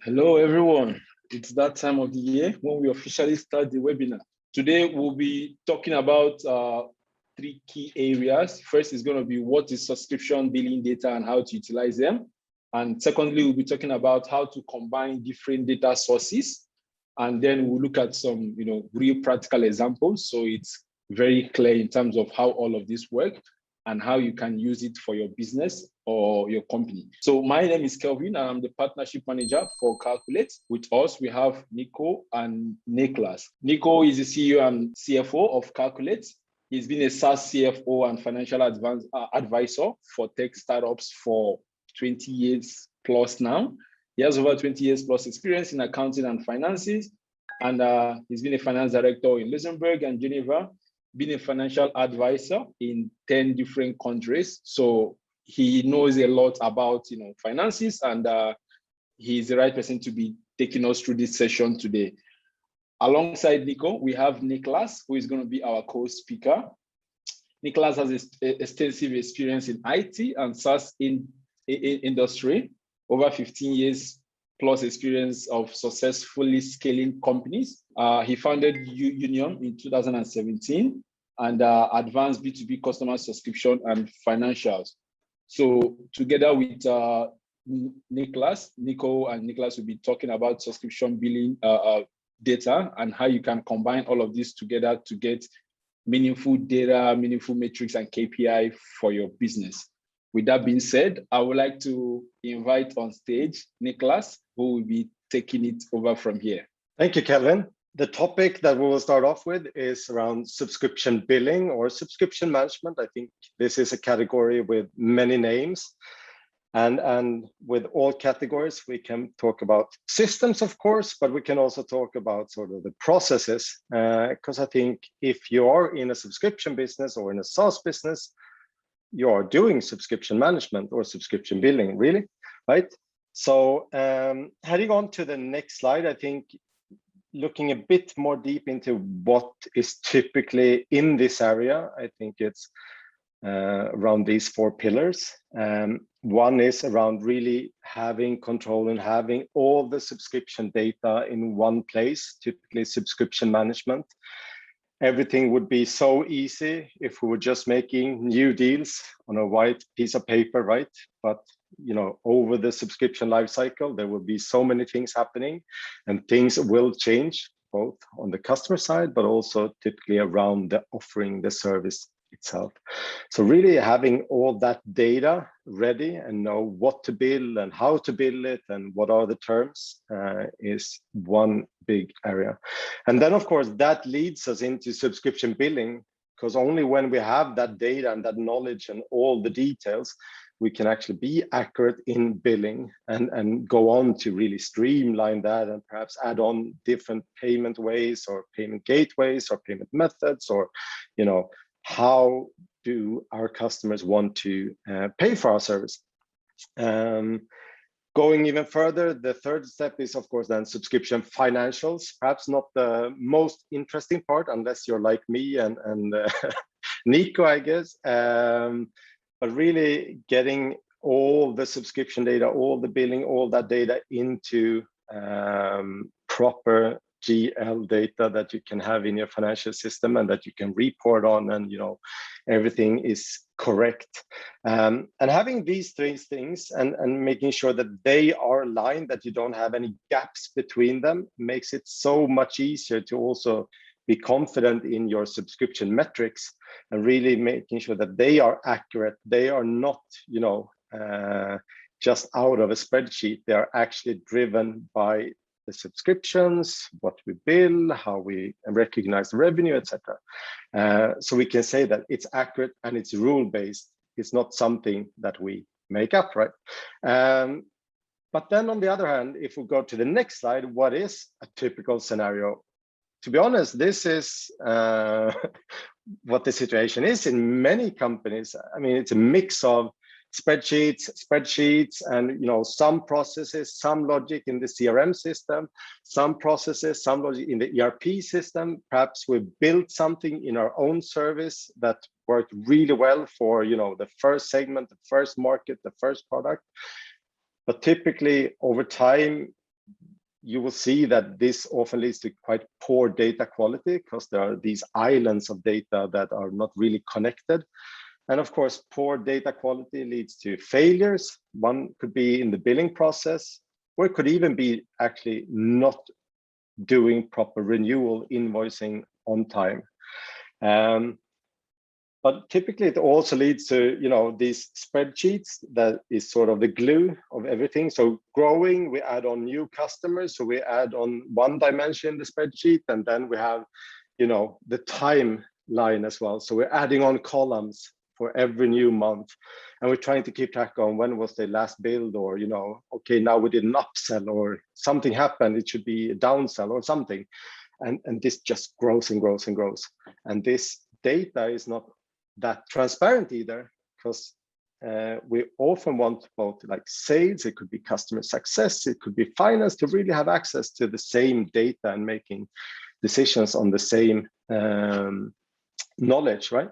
Hello, everyone. It's that time of the year when we officially start the webinar. Today, we'll be talking about three key areas. First is going to be what is subscription billing data and how to utilize them. And secondly, we'll be talking about how to combine different data sources. And then we'll look at some real practical examples. So it's very clear in terms of how all of this works and how you can use it for your business or your company. So my name is Kelvin, and I'm the partnership manager for Calqulate. With us, we have Niko and Niclas. Niko is the CEO and CFO of Calqulate. He's been a SaaS CFO and financial advisor for tech startups for 20 years plus now. He has over 20 years plus experience in accounting and finances, and he's been a finance director in Luxembourg and Geneva, been a financial advisor in 10 different countries. So he knows a lot about finances, and he's the right person to be taking us through this session today. Alongside Niko, we have Niclas, who is going to be our co-speaker. Niclas has extensive experience in IT and SaaS industry, over 15 years plus experience of successfully scaling companies. He founded Younium in 2017 and advanced B2B customer subscription and financials. So together with Niko and Niclas will be talking about subscription billing data and how you can combine all of this together to get meaningful data, meaningful metrics and KPI for your business. With that being said, I would like to invite on stage Niclas, who will be taking it over from here. Thank you, Kelvin. The topic that we will start off with is around subscription billing or subscription management. I think this is a category with many names. And with all categories, we can talk about systems, of course, but we can also talk about sort of the processes. Because I think if you are in a subscription business or in a SaaS business, you are doing subscription management or subscription billing, really, right? So heading on to the next slide, I think looking a bit more deep into what is typically in this area, I think it's around these four pillars. One is around really having control and having all the subscription data in one place, typically subscription management. Everything would be so easy if we were just making new deals on a white piece of paper, right? But over the subscription lifecycle, there will be so many things happening, and things will change both on the customer side, but also typically around the offering, the service itself. So really having all that data ready and know what to bill and how to bill it and what are the terms is one big area. And then of course that leads us into subscription billing, because only when we have that data and that knowledge and all the details, we can actually be accurate in billing and go on to really streamline that and perhaps add on different payment ways or payment gateways or payment methods, or how do our customers want to pay for our service. Going even further, the third step is of course then subscription financials, perhaps not the most interesting part unless you're like me and Niko, I guess. But really getting all the subscription data, all the billing, all that data into proper GL data that you can have in your financial system and that you can report on, and everything is correct. And having these three things and making sure that they are aligned, that you don't have any gaps between them, makes it so much easier to also be confident in your subscription metrics and really making sure that they are accurate. They are not, just out of a spreadsheet. They are actually driven by the subscriptions, what we bill, how we recognize the revenue, etc. So we can say that it's accurate and it's rule-based. It's not something that we make up, right? But then on the other hand, if we go to the next slide, what is a typical scenario? To be honest, this is what the situation is in many companies. I mean, it's a mix of spreadsheets and some processes, some logic in the CRM system, some processes, some logic in the ERP system. Perhaps we built something in our own service that worked really well for the first segment, the first market, the first product. But typically over time, you will see that this often leads to quite poor data quality because there are these islands of data that are not really connected. And of course, poor data quality leads to failures. One could be in the billing process, or it could even be actually not doing proper renewal invoicing on time. But typically it also leads to, these spreadsheets that is sort of the glue of everything. So growing, we add on new customers. So we add on one dimension in the spreadsheet, and then we have, the timeline as well. So we're adding on columns for every new month. And we're trying to keep track on when was the last build, or, okay, now we did an upsell or something happened, it should be a downsell or something. And this just grows and grows and grows. And this data is not that transparent either, because we often want both like sales, it could be customer success, it could be finance, to really have access to the same data and making decisions on the same knowledge, right?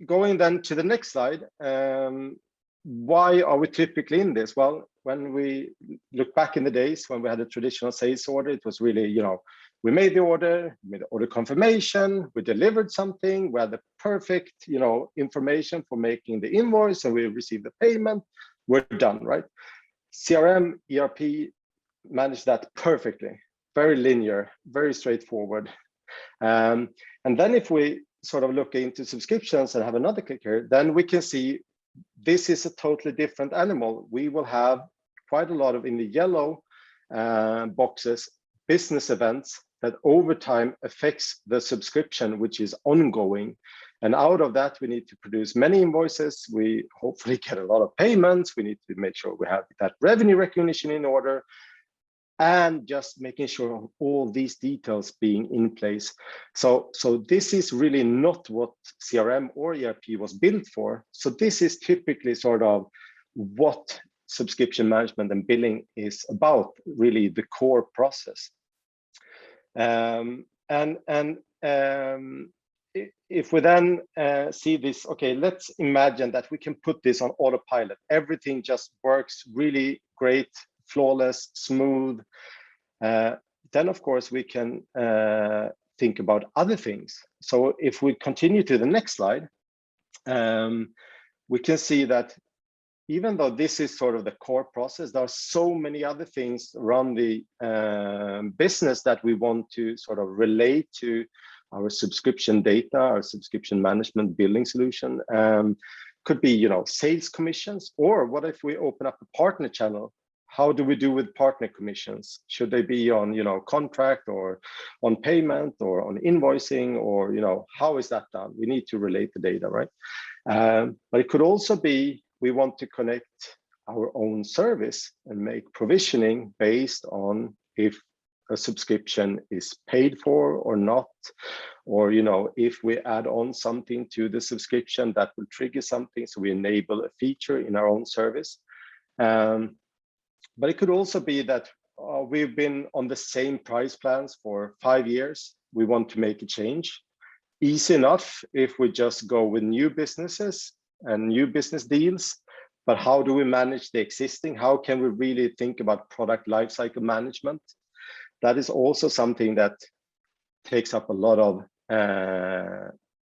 Going then to the next slide, why are we typically in this? Well, when we look back in the days when we had a traditional sales order, it was really, we made the order, made the order confirmation, we delivered something, we had the perfect, information for making the invoice, and we received the payment, we're done, right? CRM, ERP managed that perfectly, very linear, very straightforward. And then if we sort of look into subscriptions and have another click here, then we can see this is a totally different animal. We will have quite a lot of, in the yellow boxes, business events that over time affects the subscription, which is ongoing. And out of that, we need to produce many invoices. We hopefully get a lot of payments. We need to make sure we have that revenue recognition in order, and just making sure of all these details being in place. So this is really not what CRM or ERP was built for. So this is typically sort of what subscription management and billing is about, really the core process. If we then see this, okay, let's imagine that we can put this on autopilot. Everything just works really great, flawless, smooth. Then of course we can think about other things. So if we continue to the next slide, we can see that even though this is sort of the core process, there are so many other things around the business that we want to sort of relate to our subscription data, our subscription management billing solution. Could be, sales commissions, or what if we open up a partner channel? How do we do with partner commissions? Should they be on, contract, or on payment, or on invoicing, or, how is that done? We need to relate the data, right? But it could also be, we want to connect our own service and make provisioning based on if a subscription is paid for or not, or if we add on something to the subscription that will trigger something, so we enable a feature in our own service. But it could also be that we've been on the same price plans for 5 years. We want to make a change. Easy enough if we just go with new businesses and new business deals, but how do we manage the existing? How can we really think about product lifecycle management? That is also something that takes up a lot of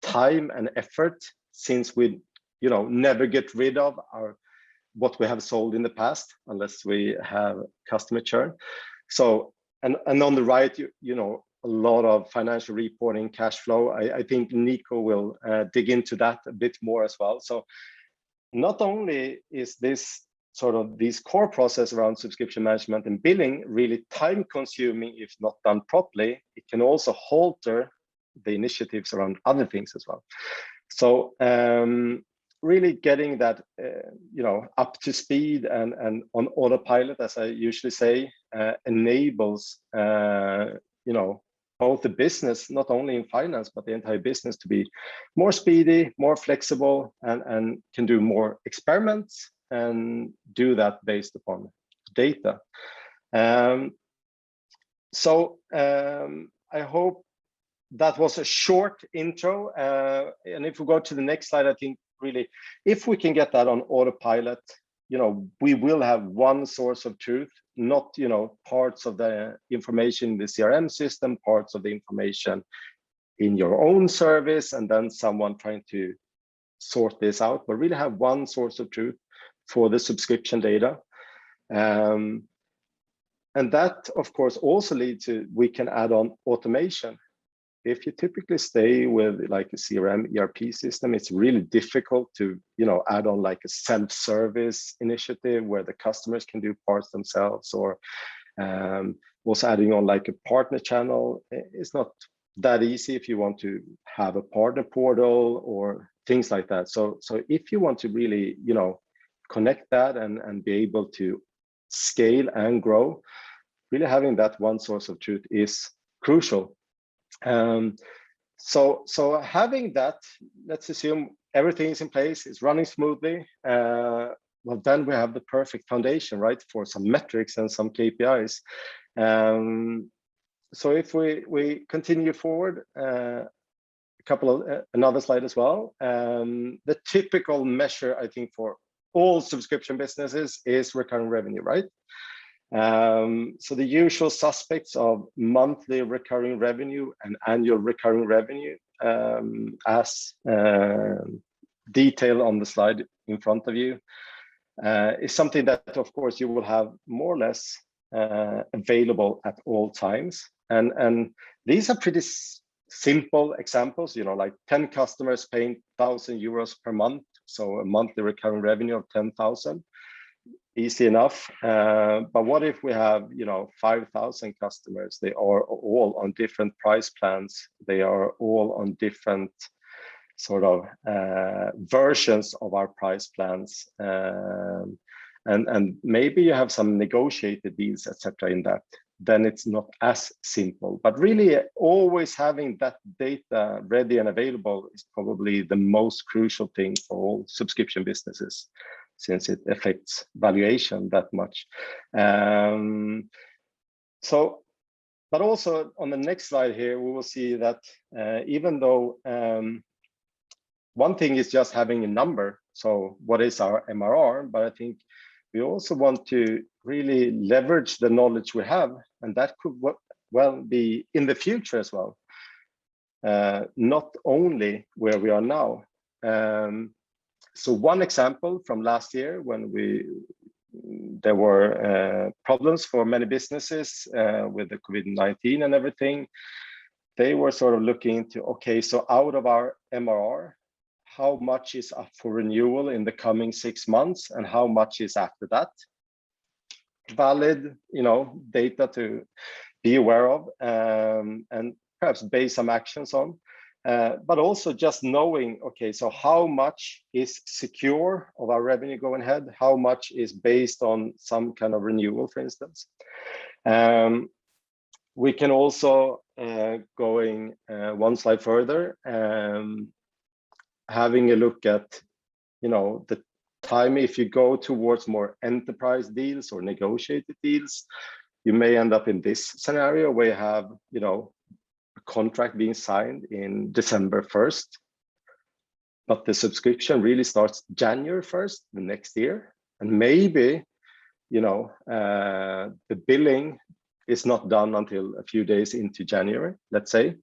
time and effort, since we never get rid of what we have sold in the past unless we have customer churn. So and on the right, a lot of financial reporting, cash flow. I think Niko will dig into that a bit more as well. So not only is this sort of these core process around subscription management and billing really time consuming if not done properly, it can also halter the initiatives around other things as well. So really getting that up to speed and on autopilot, as I usually say, enables both the business, not only in finance, but the entire business, to be more speedy, more flexible, and can do more experiments and do that based upon data. So I hope that was a short intro. And if we go to the next slide, I think really, if we can get that on autopilot, we will have one source of truth, not parts of the information in the CRM system, parts of the information in your own service, and then someone trying to sort this out, but really have one source of truth for the subscription data. And that, of course, also leads to, we can add on automation. If you typically stay with like a CRM ERP system, it's really difficult to add on like a self-service initiative where the customers can do parts themselves, or also adding on like a partner channel. It's not that easy if you want to have a partner portal or things like that. So if you want to really connect that and be able to scale and grow, really having that one source of truth is crucial. So having that, let's assume everything is in place, it's running smoothly. Well, then we have the perfect foundation, right, for some metrics and some KPIs. So if we continue forward, another slide as well. The typical measure, I think, for all subscription businesses is recurring revenue, right? So the usual suspects of monthly recurring revenue and annual recurring revenue, as detailed on the slide in front of you, is something that, of course, you will have more or less available at all times. And these are pretty simple examples, like 10 customers paying 1,000 euros per month. So a monthly recurring revenue of 10,000. Easy enough. But what if we have 5,000 customers? They are all on different price plans. They are all on different sort of versions of our price plans, and maybe you have some negotiated deals, etc. in that. Then it's not as simple. But really, always having that data ready and available is probably the most crucial thing for all subscription businesses, since it affects valuation that much. But also on the next slide here, we will see that even though one thing is just having a number, so what is our MRR, but I think we also want to really leverage the knowledge we have, and that could well be in the future as well, not only where we are now. So one example from last year, when there were problems for many businesses with the COVID-19 and everything, they were sort of looking into, okay, so out of our MRR, how much is up for renewal in the coming 6 months, and how much is after that? Valid, data to be aware of, and perhaps base some actions on. But also just knowing, okay, so how much is secure of our revenue going ahead? How much is based on some kind of renewal, for instance? We can also, going one slide further, having a look at, the time. If you go towards more enterprise deals or negotiated deals, you may end up in this scenario where you have, a contract being signed in December 1st, but the subscription really starts January 1st the next year. And maybe, the billing is not done until a few days into January, let's say.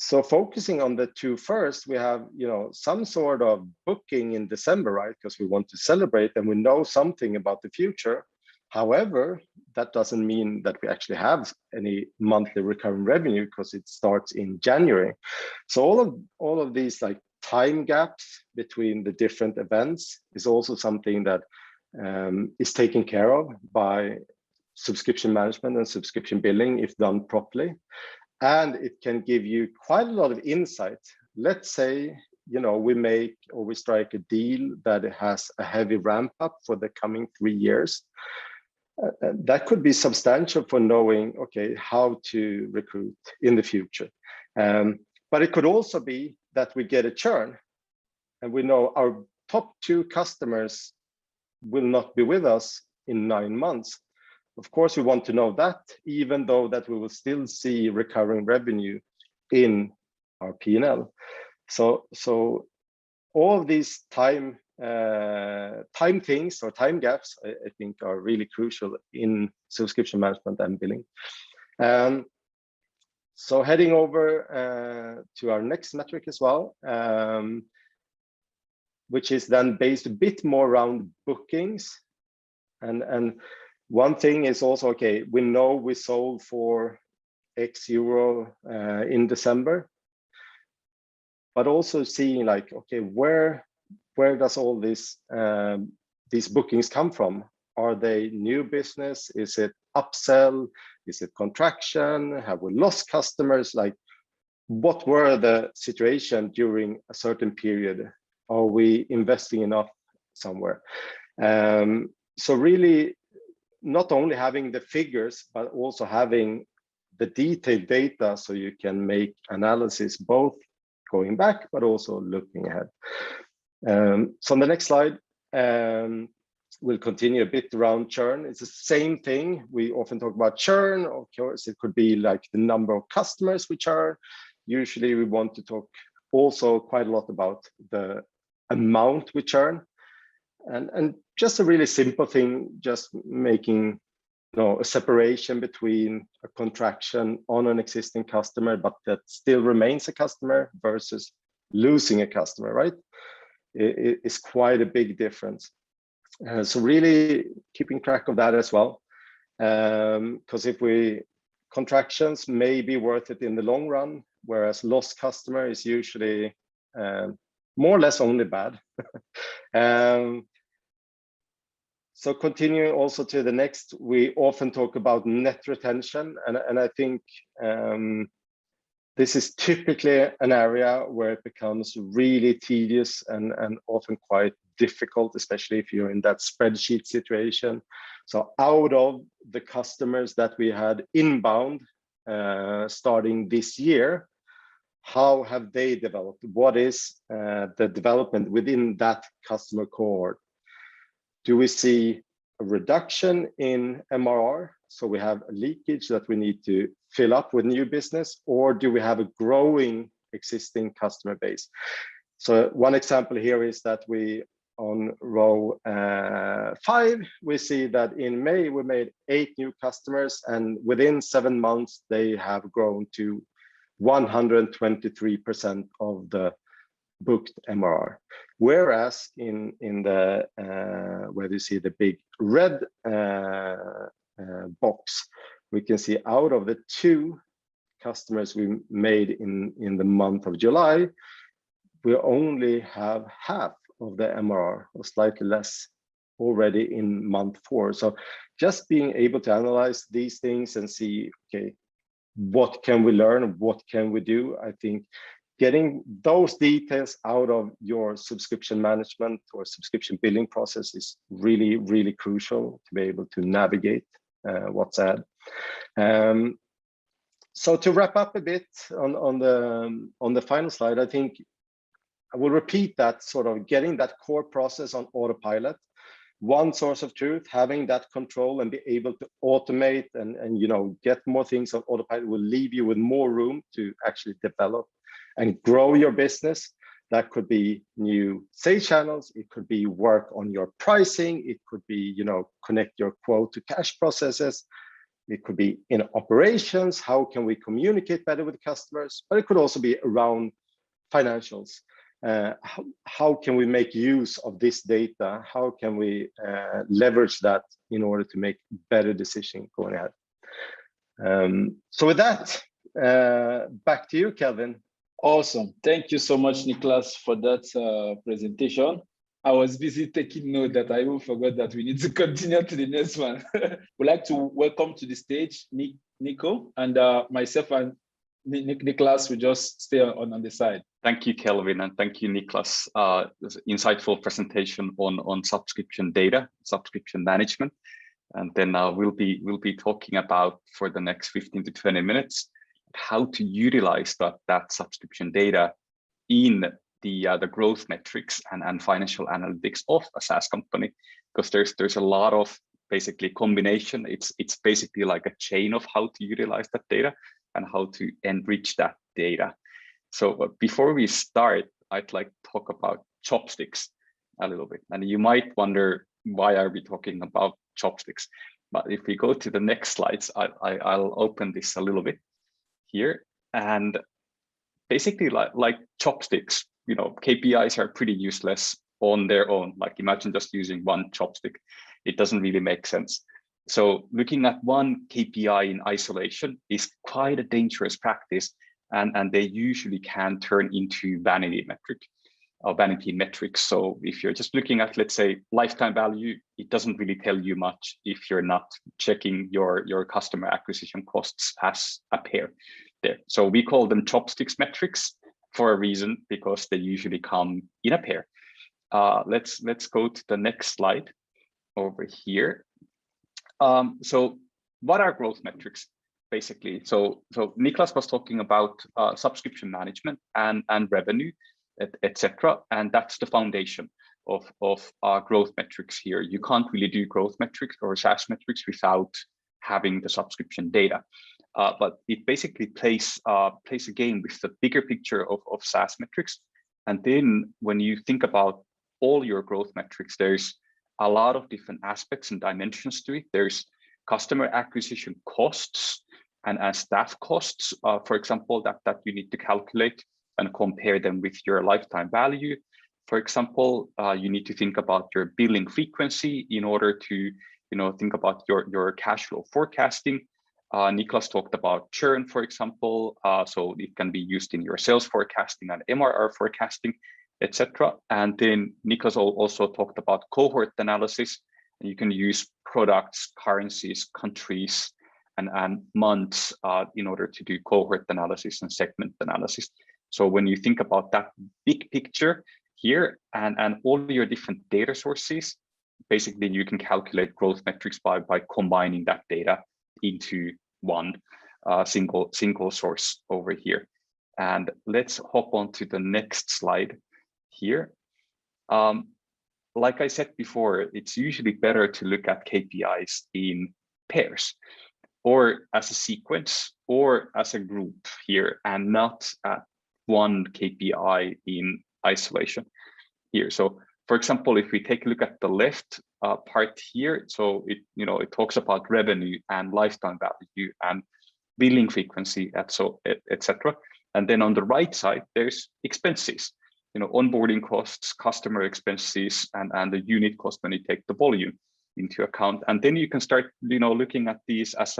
So focusing on the two first, we have, some sort of booking in December, right? Because we want to celebrate and we know something about the future. However, that doesn't mean that we actually have any monthly recurring revenue because it starts in January. So all of these like time gaps between the different events is also something that is taken care of by subscription management and subscription billing if done properly. And it can give you quite a lot of insight. Let's say, we strike a deal that has a heavy ramp up for the coming 3 years. That could be substantial for knowing, okay, how to recruit in the future. But it could also be that we get a churn and we know our top 2 customers will not be with us in 9 months. Of course, we want to know that, even though that we will still see recurring revenue in our P&L. So all of these time time things or time gaps, I think are really crucial in subscription management and billing. So heading over to our next metric as well, which is then based a bit more around bookings. And one thing is also, okay, we know we sold for X euro in December, but also seeing like, okay, where does all this these bookings come from? Are they new business? Is it upsell? Is it contraction? Have we lost customers? Like, what were the situation during a certain period? Are we investing enough somewhere? So really, not only having the figures, but also having the detailed data so you can make analysis both going back, but also looking ahead. So on the next slide, we'll continue a bit around churn. It's the same thing. We often talk about churn. Of course, it could be like the number of customers we churn. Usually we want to talk also quite a lot about the amount we churn. And just a really simple thing, just making a separation between a contraction on an existing customer, but that still remains a customer versus losing a customer, right? It's quite a big difference. So really keeping track of that as well. Because if contractions may be worth it in the long run, whereas lost customer is usually more or less only bad. So continuing also to the next, we often talk about net retention, and I think this is typically an area where it becomes really tedious and often quite difficult, especially if you're in that spreadsheet situation. So out of the customers that we had inbound starting this year, how have they developed? What is the development within that customer cohort? Do we see a reduction in MRR? So we have a leakage that we need to fill up with new business, or do we have a growing existing customer base? So one example here is that we, on row 5, we see that in May, we made 8 new customers, and within 7 months, they have grown to 123% of the booked MRR. Whereas in the where you see the big red box, we can see out of the 2 customers we made in the month of July, we only have half of the MRR, or slightly less, already in month 4. So just being able to analyze these things and see, okay, what can we learn? What can we do? I think getting those details out of your subscription management or subscription billing process is really, really crucial to be able to navigate what's ahead. So to wrap up a bit on the final slide, I think I will repeat that, sort of getting that core process on autopilot, one source of truth, having that control and be able to automate and get more things on autopilot will leave you with more room to actually develop and grow your business. That could be new sales channels. It could be work on your pricing. It could be, connect your quote to cash processes. It could be in operations. How can we communicate better with customers? But it could also be around financials. How can we make use of this data? How can we leverage that in order to make better decisions going ahead? So with that, back to you, Kelvin. Awesome. Thank you so much, Niclas, for that presentation. I was busy taking note that I even forgot that we need to continue to the next one. We'd like to welcome to the stage Niko, and myself and Niclas will just stay on the side. Thank you, Kelvin, and thank you, Niclas. Insightful presentation on subscription data, subscription management, and then we'll be talking about for the next 15 to 20 minutes how to utilize that subscription data in the growth metrics and financial analytics of a SaaS company, because there's a lot of basically combination. It's basically like a chain of how to utilize that data and how to enrich that data. So before we start, I'd like to talk about chopsticks. a little bit. And you might wonder, why are we talking about chopsticks? But if we go to the next slides, I'll open this a little bit here. And basically, like chopsticks, KPIs are pretty useless on their own. Like imagine just using one chopstick. It doesn't really make sense. So looking at one KPI in isolation is quite a dangerous practice, and they usually can turn into vanity metrics. So if you're just looking at, let's say, lifetime value, it doesn't really tell you much if you're not checking your customer acquisition costs as a pair there. So we call them chopsticks metrics for a reason, because they usually come in a pair. Let's go to the next slide over here. So what are growth metrics basically? So Niclas was talking about subscription management and revenue, etc. And that's the foundation of growth metrics here. You can't really do growth metrics or SaaS metrics without having the subscription data. But it basically plays a game with the bigger picture of SaaS metrics. And then when you think about all your growth metrics, there's a lot of different aspects and dimensions to it. There's customer acquisition costs and staff costs, for example, that you need to calculate and compare them with your lifetime value. For example, you need to think about your billing frequency in order to think about your cash flow forecasting. Niclas talked about churn, for example, so it can be used in your sales forecasting and MRR forecasting, etc. And then Niclas also talked about cohort analysis. You can use products, currencies, countries, and months in order to do cohort analysis and segment analysis. So when you think about that big picture here and all your different data sources, basically you can calculate growth metrics by combining that data into one single source over here. And let's hop on to the next slide here. Like I said before, it's usually better to look at KPIs in pairs or as a sequence or as a group here, and not at one KPI in isolation here. So for example, if we take a look at the left part here, so it talks about revenue and lifetime value and billing frequency, etc. And then on the right side, there's expenses, onboarding costs, customer expenses, and the unit cost when you take the volume into account. And then you can start, looking at these as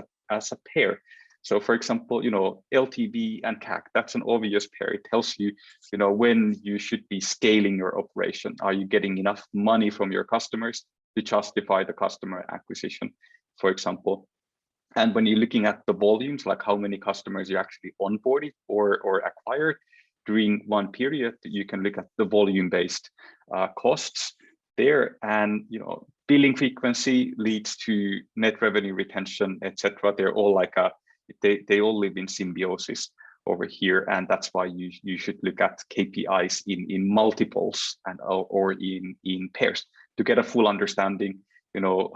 a pair. So for example, LTV and CAC, that's an obvious pair. It tells you, when you should be scaling your operation. Are you getting enough money from your customers to justify the customer acquisition, for example? And when you're looking at the volumes, like how many customers you actually onboarded or acquired during one period, you can look at the volume-based costs there. And billing frequency leads to net revenue retention, etc. They're all they all live in symbiosis over here, and that's why you should look at KPIs in multiples or in pairs to get a full understanding,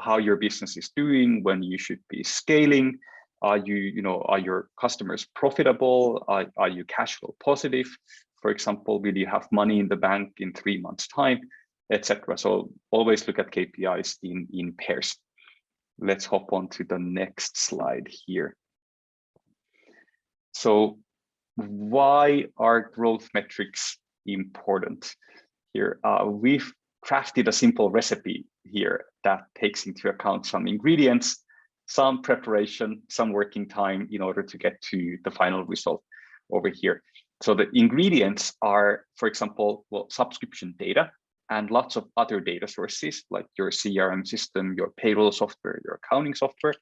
how your business is doing, when you should be scaling. Are your customers profitable? Are you cash flow positive? For example, will you have money in the bank in 3 months' time, etc. So always look at KPIs in pairs. Let's hop on to the next slide here. So why are growth metrics important here? We've crafted a simple recipe here that takes into account some ingredients, some preparation, some working time in order to get to the final result over here. So the ingredients are, for example, subscription data and lots of other data sources like your CRM system, your payroll software, your accounting software.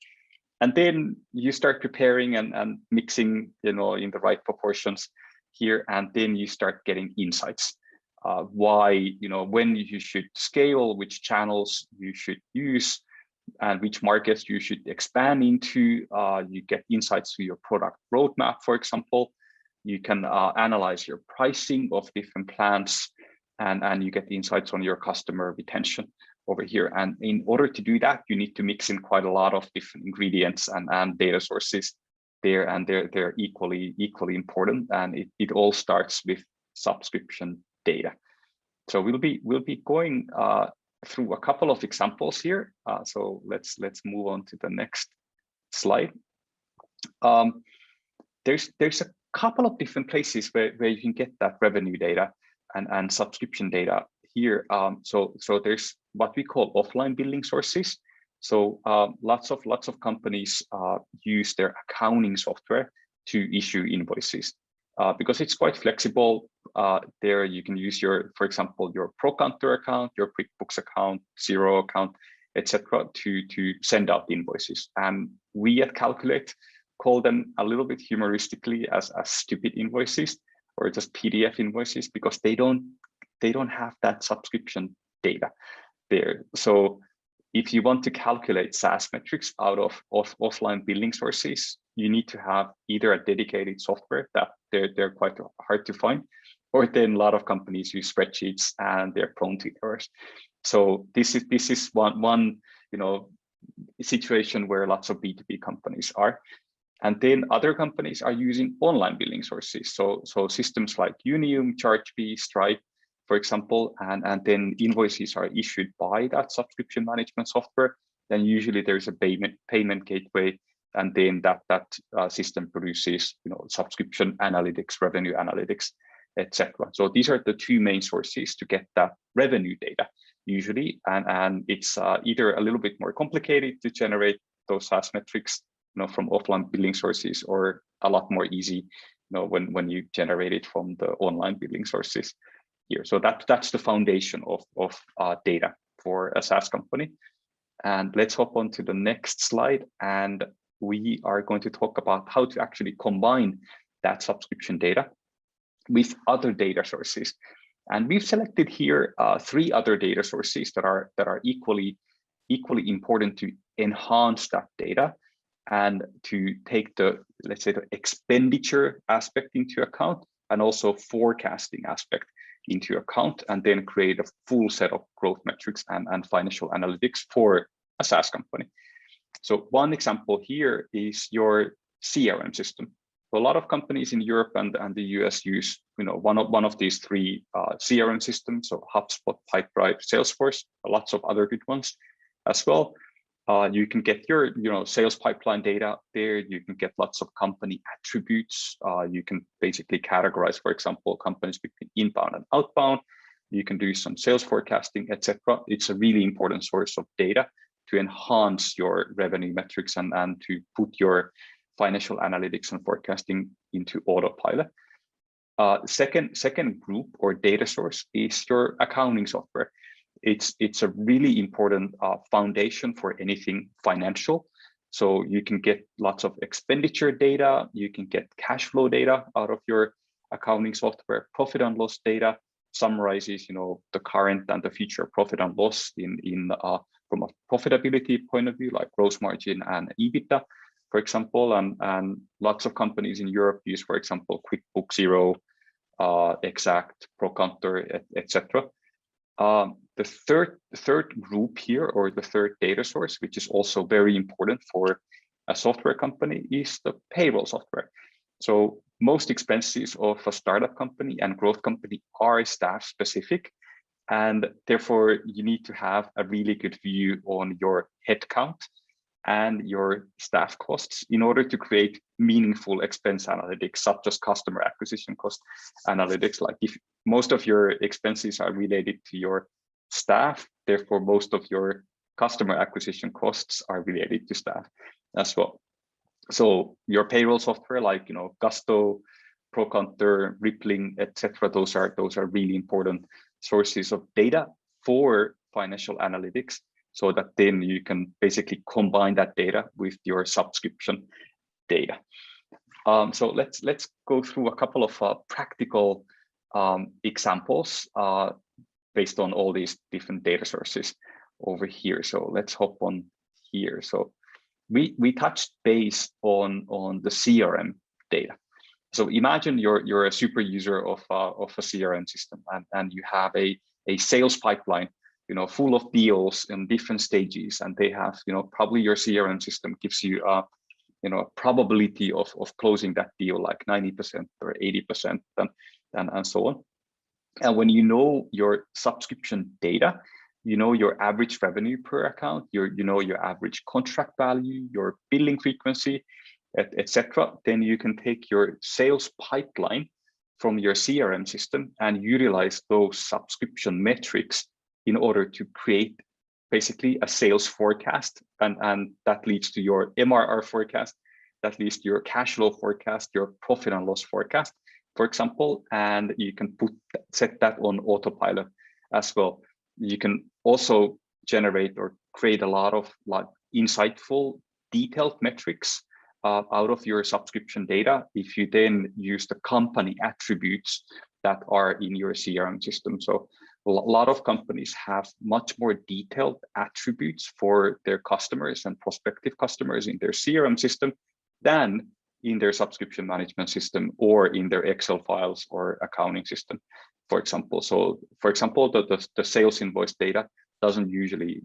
And then you start preparing and mixing, in the right proportions here, and then you start getting insights. Why, when you should scale, which channels you should use, and which markets you should expand into. You get insights to your product roadmap, for example. You can analyze your pricing of different plans, and you get insights on your customer retention over here. And in order to do that, you need to mix in quite a lot of different ingredients and data sources there, and they're equally important. And it all starts with subscription data. So we'll be going through a couple of examples here. So let's move on to the next slide. There's a couple of different places where you can get that revenue data and subscription data here. So there's what we call offline billing sources. So lots of companies use their accounting software to issue invoices because it's quite flexible. There you can use for example, your ProCounter account, your QuickBooks account, Xero account, etc. to send out invoices. And we at Calqulate call them a little bit humoristically as stupid invoices or just PDF invoices because they don't have that subscription data there. So if you want to calculate SaaS metrics out of offline billing sources, you need to have either a dedicated software that they're quite hard to find, or then a lot of companies use spreadsheets and they're prone to errors. So this is one situation where lots of B2B companies are. And then other companies are using online billing sources. So systems like Younium, ChargeBee, Stripe, for example, and then invoices are issued by that subscription management software. Then usually there's a payment gateway, and then that system produces subscription analytics, revenue analytics, etc. So these are the two main sources to get that revenue data usually, and it's either a little bit more complicated to generate those SaaS metrics from offline billing sources, or a lot more easy when you generate it from the online billing sources here. So that's the foundation of data for a SaaS company. And let's hop on to the next slide, and we are going to talk about how to actually combine that subscription data with other data sources. And we've selected here 3 other data sources that are equally important to enhance that data and to take let's say the expenditure aspect into account, and also forecasting aspect into account, and then create a full set of growth metrics and financial analytics for a SaaS company. So one example here is your CRM system. So a lot of companies in Europe and the US use one of these 3 CRM systems, so HubSpot, Pipedrive, Salesforce, lots of other good ones as well. You can get your sales pipeline data there. You can get lots of company attributes. You can basically categorize, for example, companies between inbound and outbound. You can do some sales forecasting, etc. It's a really important source of data to enhance your revenue metrics and to put your financial analytics and forecasting into autopilot. Second group or data source is your accounting software. It's a really important foundation for anything financial. So you can get lots of expenditure data, you can get cash flow data out of your accounting software. Profit and loss data summarizes the current and the future profit and loss from a profitability point of view, like gross margin and EBITDA, for example. And lots of companies in Europe use, for example, QuickBooks, Xero, Exact, ProCounter, etc. The third group here, or the third data source, which is also very important for a software company, is the payroll software. So most expenses of a startup company and growth company are staff specific, and therefore you need to have a really good view on your headcount and your staff costs in order to create meaningful expense analytics, such as customer acquisition cost analytics. Like if most of your expenses are related to your staff, therefore most of your customer acquisition costs are related to staff as well. So your payroll software, like Gusto, ProCounter, Rippling, etc., those are really important sources of data for financial analytics, so that then you can basically combine that data with your subscription data. So let's go through a couple of practical examples based on all these different data sources over here. So let's hop on here. So we touched base on the CRM data. So imagine you're a super user of a CRM system, and you have a sales pipeline, full of deals in different stages, and they have, probably your CRM system gives you a probability of closing that deal like 90% or 80% and so on. And when you know your subscription data, you know your average revenue per account, you know your average contract value, your billing frequency, etc. Then you can take your sales pipeline from your CRM system and utilize those subscription metrics in order to create basically a sales forecast, and that leads to your MRR forecast, that leads to your cash flow forecast, your profit and loss forecast, for example, and you can set that on autopilot as well. You can also generate or create a lot of insightful, detailed metrics out of your subscription data if you then use the company attributes that are in your CRM system. So a lot of companies have much more detailed attributes for their customers and prospective customers in their CRM system than in their subscription management system or in their Excel files or accounting system, for example. So for example, the sales invoice data doesn't usually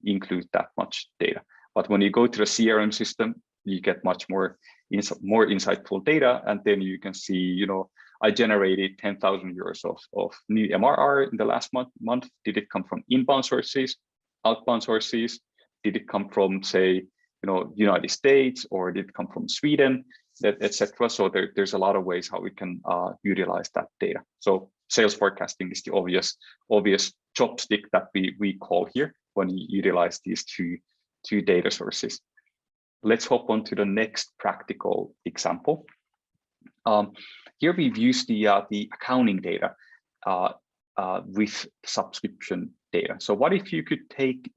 include that much data. But when you go to the CRM system, you get much more insightful data, and then you can see, you know, I generated 10,000 euros of new MRR in the last month. Did it come from inbound sources, outbound sources? Did it come from, say, you know, United States, or did it come from Sweden, etc.? So there's a lot of ways how we can utilize that data. So sales forecasting is the obvious chopstick that we call here when you utilize these two data sources. Let's hop on to the next practical example. Here we've used the accounting data with subscription data. So what if you could take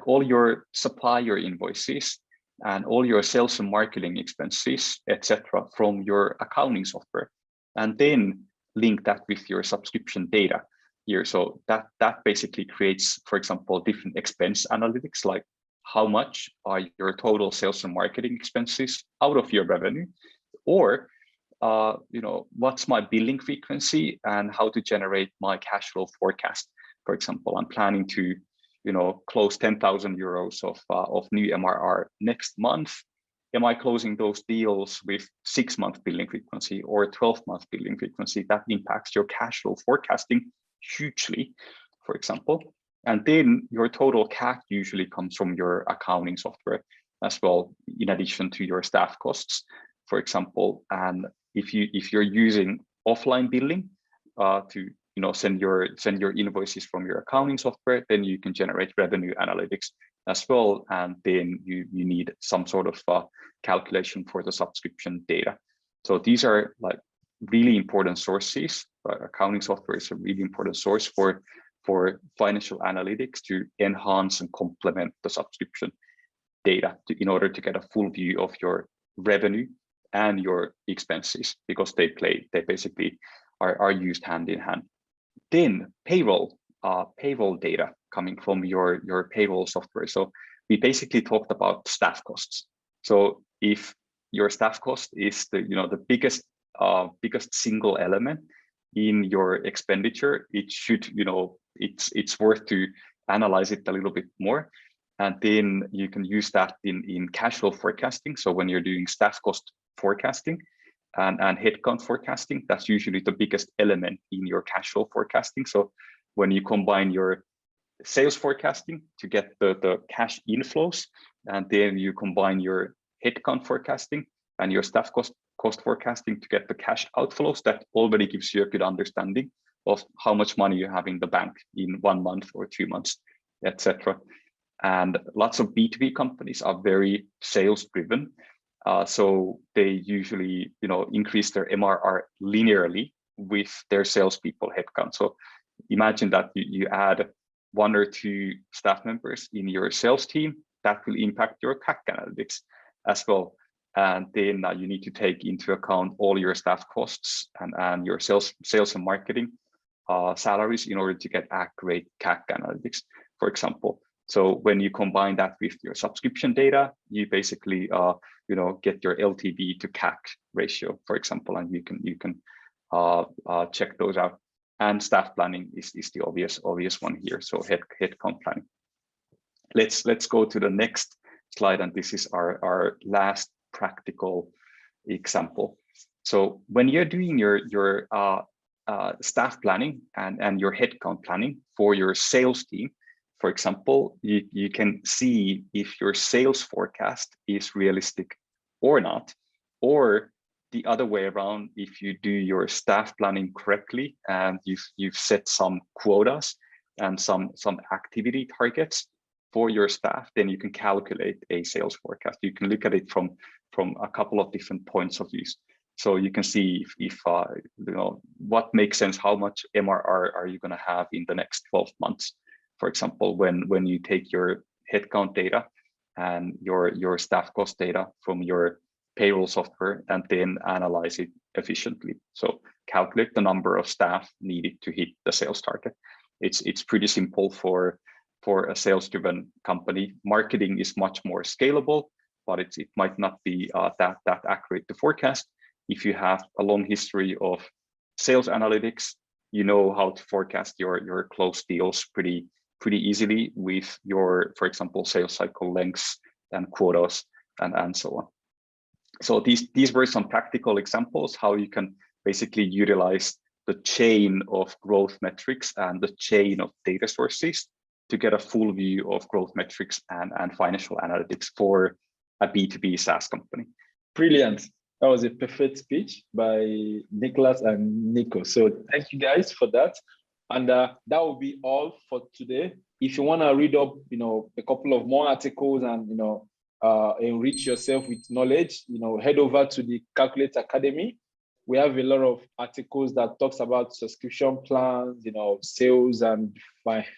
all your supplier invoices and all your sales and marketing expenses, etc., from your accounting software, and then link that with your subscription data here. So that basically creates, for example, different expense analytics, like how much are your total sales and marketing expenses out of your revenue, or you know, what's my billing frequency and how to generate my cash flow forecast. For example, I'm planning to, you know, close 10,000 euros of new MRR next month. Am I closing those deals with 6-month billing frequency or 12-month billing frequency? That impacts your cash flow forecasting hugely, for example. And then your total CAC usually comes from your accounting software as well, in addition to your staff costs, for example. And if you're using offline billing to, you know, send your invoices from your accounting software, then you can generate revenue analytics as well. And then you need some sort of calculation for the subscription data. So these are like really important sources. Accounting software is a really important source for financial analytics to enhance and complement the subscription data in order to get a full view of your revenue and your expenses, because they basically are used hand in hand. Then payroll data coming from your payroll software. So we basically talked about staff costs. So if your staff cost is the biggest single element in your expenditure, it should, you know, it's worth to analyze it a little bit more. And then you can use that in cash flow forecasting. So when you're doing staff cost forecasting and headcount forecasting, that's usually the biggest element in your cash flow forecasting. So when you combine your sales forecasting to get the cash inflows, and then you combine your headcount forecasting and your staff cost forecasting to get the cash outflows, that already gives you a good understanding of how much money you have in the bank in 1 month or 2 months, etc. And lots of B2B companies are very sales driven. So they usually, you know, increase their MRR linearly with their salespeople headcount. So imagine that you add 1 or 2 staff members in your sales team, that will impact your CAC analytics as well. And then you need to take into account all your staff costs and your sales and marketing salaries in order to get accurate CAC analytics, for example. So when you combine that with your subscription data, you basically you know, get your LTV to CAC ratio, for example, and you can check those out. And staff planning is the obvious one here. So headcount planning. Let's go to the next slide, and this is our last practical example. So when you're doing your staff planning and your headcount planning for your sales team, for example, you can see if your sales forecast is realistic or not, or the other way around, if you do your staff planning correctly and you've set some quotas and some activity targets for your staff, then you can calculate a sales forecast. You can look at it from a couple of different points of view. So you can see if you know, what makes sense, how much MRR are you going to have in the next 12 months, for example, when you take your headcount data and your staff cost data from your payroll software and then analyze it efficiently. So calculate the number of staff needed to hit the sales target. It's pretty simple for a sales-driven company. Marketing is much more scalable, but it might not be that accurate to forecast. If you have a long history of sales analytics, you know how to forecast your close deals pretty easily with your, for example, sales cycle lengths and quotas and so on. So these were some practical examples how you can basically utilize the chain of growth metrics and the chain of data sources to get a full view of growth metrics and financial analytics for a B2B SaaS company. Brilliant. That was a perfect speech by Niclas and Niko. So thank you guys for that. And that will be all for today. If you want to read up, a couple of more articles and, enrich yourself with knowledge, head over to the Calqulate Academy. We have a lot of articles that talks about subscription plans, sales and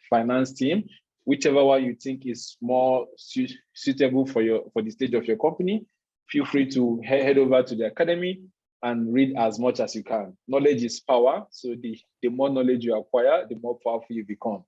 finance team, whichever one you think is more suitable for the stage of your company. Feel free to head over to the academy and read as much as you can. Knowledge is power. So the more knowledge you acquire, the more powerful you become.